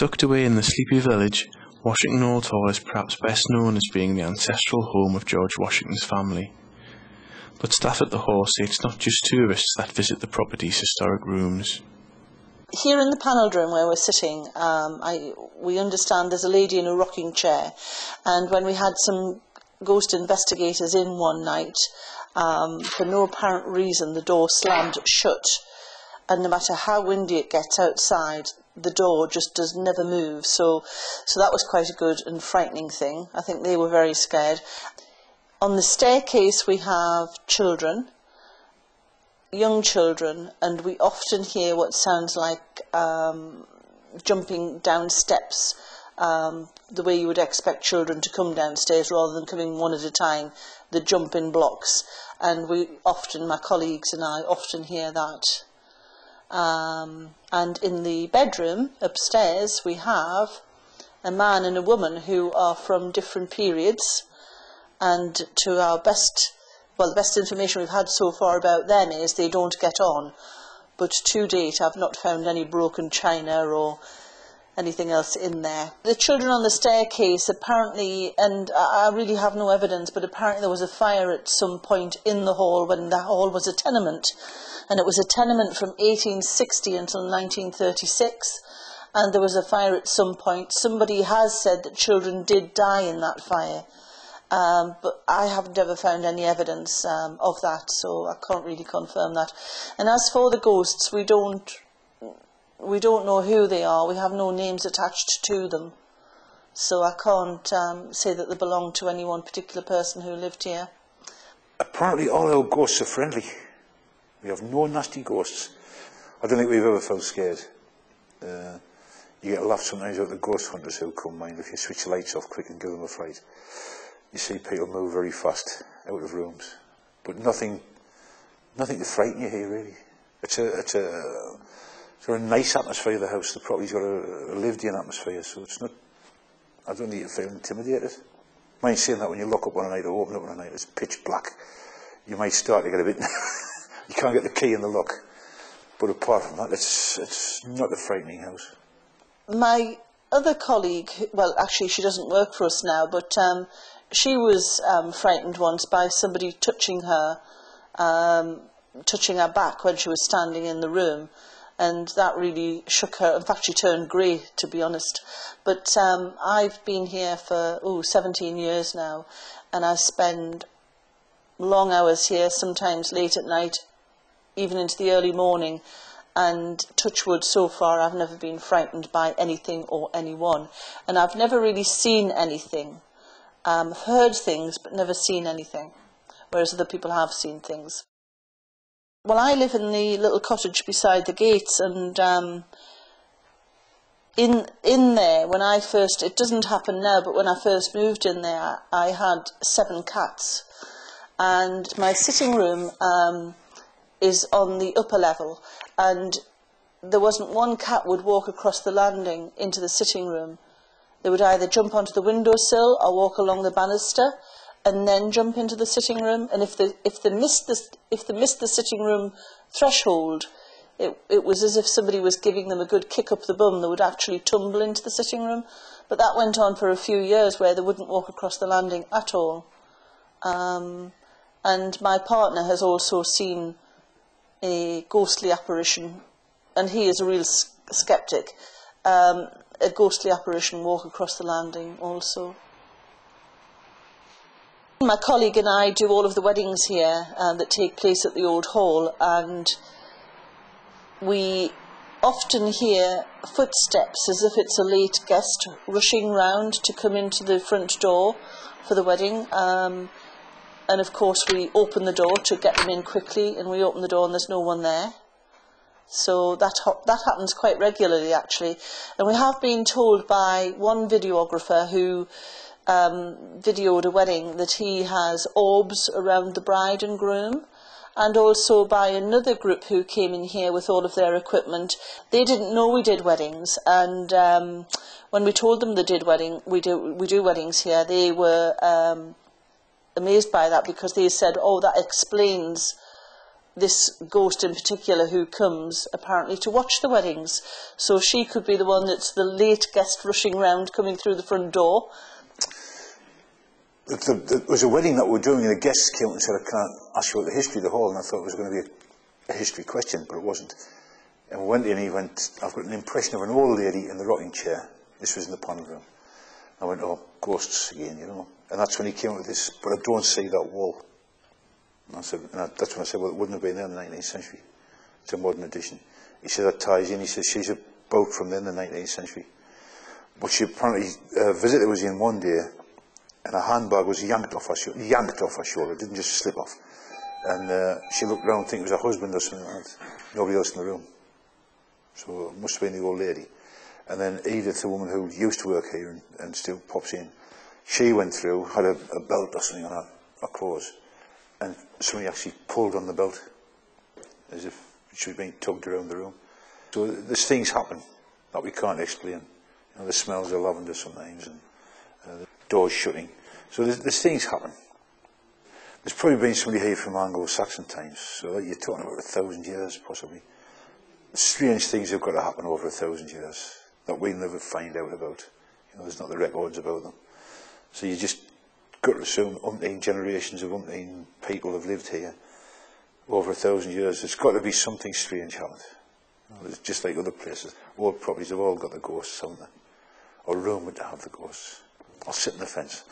Tucked away in the sleepy village, Washington Old Hall is perhaps best known as being the ancestral home of George Washington's family. But staff at the hall say it's not just tourists that visit the property's historic rooms. Here in the panelled room where we're sitting, we understand there's a lady in a rocking chair, and when we had some ghost investigators in one night, for no apparent reason the door slammed shut, and no matter how windy it gets outside, the door just does never move. So that was quite a good and frightening thing. I think they were very scared. On the staircase we have children, young children, and we often hear what sounds like jumping down steps, the way you would expect children to come downstairs rather than coming one at a time, the jump in blocks. And my colleagues and I often hear that. And in the bedroom upstairs we have a man and a woman who are from different periods, and to the best information we've had so far about them is they don't get on, but to date I've not found any broken china or anything else in there. The children on the staircase apparently, and I really have no evidence, but apparently there was a fire at some point in the hall when the hall was a tenement. And it was a tenement from 1860 until 1936, and there was a fire at some point. Somebody has said that children did die in that fire, but I haven't ever found any evidence of that, so I can't really confirm that. And as for the ghosts, we don't know who they are. We have no names attached to them, so I can't say that they belong to any one particular person who lived here. Apparently all our ghosts are friendly. We have no nasty ghosts. I don't think we've ever felt scared. You get a laugh sometimes out of the ghost hunters who come, mind, if you switch the lights off quick and give them a fright. You see people move very fast out of rooms. But nothing to frighten you here, really. It's a nice atmosphere, the house. The property's got a lived-in atmosphere, so it's not, I don't think you feel intimidated. Mind saying that when you lock up one night or open up one night, it's pitch black. You might start to get a bit... You can't get the key in the lock. But apart from that, it's not a frightening house. My other colleague, well, actually she doesn't work for us now, but she was frightened once by somebody touching her back when she was standing in the room, and that really shook her. In fact, she turned grey, to be honest. But I've been here for 17 years now, and I spend long hours here, sometimes late at night, even into the early morning, and touch wood, so far I've never been frightened by anything or anyone, and I've never really seen anything. I've heard things but never seen anything, whereas other people have seen things. Well, I live in the little cottage beside the gates, and in there, when I first, it doesn't happen now, but when I first moved in there, I had 7 cats, and my sitting room is on the upper level, and there wasn't one cat would walk across the landing into the sitting room. They would either jump onto the windowsill or walk along the banister and then jump into the sitting room. And if they missed the sitting room threshold, it was as if somebody was giving them a good kick up the bum. They would actually tumble into the sitting room. But that went on for a few years, where they wouldn't walk across the landing at all. And my partner has also seen a ghostly apparition, and he is a real sceptic, a ghostly apparition walk across the landing also. My colleague and I do all of the weddings here that take place at the old hall, and we often hear footsteps as if it's a late guest rushing round to come into the front door for the wedding. And of course we open the door to get them in quickly, and we open the door and there's no one there. So that happens quite regularly, actually. And we have been told by one videographer who videoed a wedding that he has orbs around the bride and groom, and also by another group who came in here with all of their equipment. They didn't know we did weddings, and when we told them we do weddings here, they were amazed by that, because they said, oh, that explains this ghost in particular who comes apparently to watch the weddings. So she could be the one that's the late guest rushing round coming through the front door. There was a wedding that we were doing, and the guests came up and said, "Can I ask you about the history of the hall?" And I thought it was going to be a history question, but it wasn't. And we went in, and he went, "I've got an impression of an old lady in the rocking chair." This was in the panel room. I went, "Oh, ghosts again, you know." And that's when he came up with this, "But I don't see that wall." And I said, that's when I said, "Well, it wouldn't have been there in the 19th century. It's a modern addition." He said, "That ties in." He said, "She's a boat from then, the 19th century." But she apparently, a visitor was in one day, and her handbag was yanked off her shoulder. It didn't just slip off. And she looked round thinking it was her husband or something like that. Nobody else in the room. So it must have been the old lady. And then Edith, the woman who used to work here and still pops in, she went through, had a belt or something on her clothes, and somebody actually pulled on the belt as if she was being tugged around the room. So there's things happen that we can't explain. You know, the smells of lavender sometimes, and the doors shutting. So there's things happen. There's probably been somebody here from Anglo-Saxon times, so you're talking about 1,000 years possibly. Strange things have got to happen over 1,000 years that we'll never find out about. You know, there's not the records about them. So you just got to assume umpteen generations of umpteen people have lived here over 1,000 years. There's got to be something strange happened. You know, it's just like other places. Old properties have all got the ghosts, haven't they? Or rumoured to have the ghosts. I'll sit on the fence.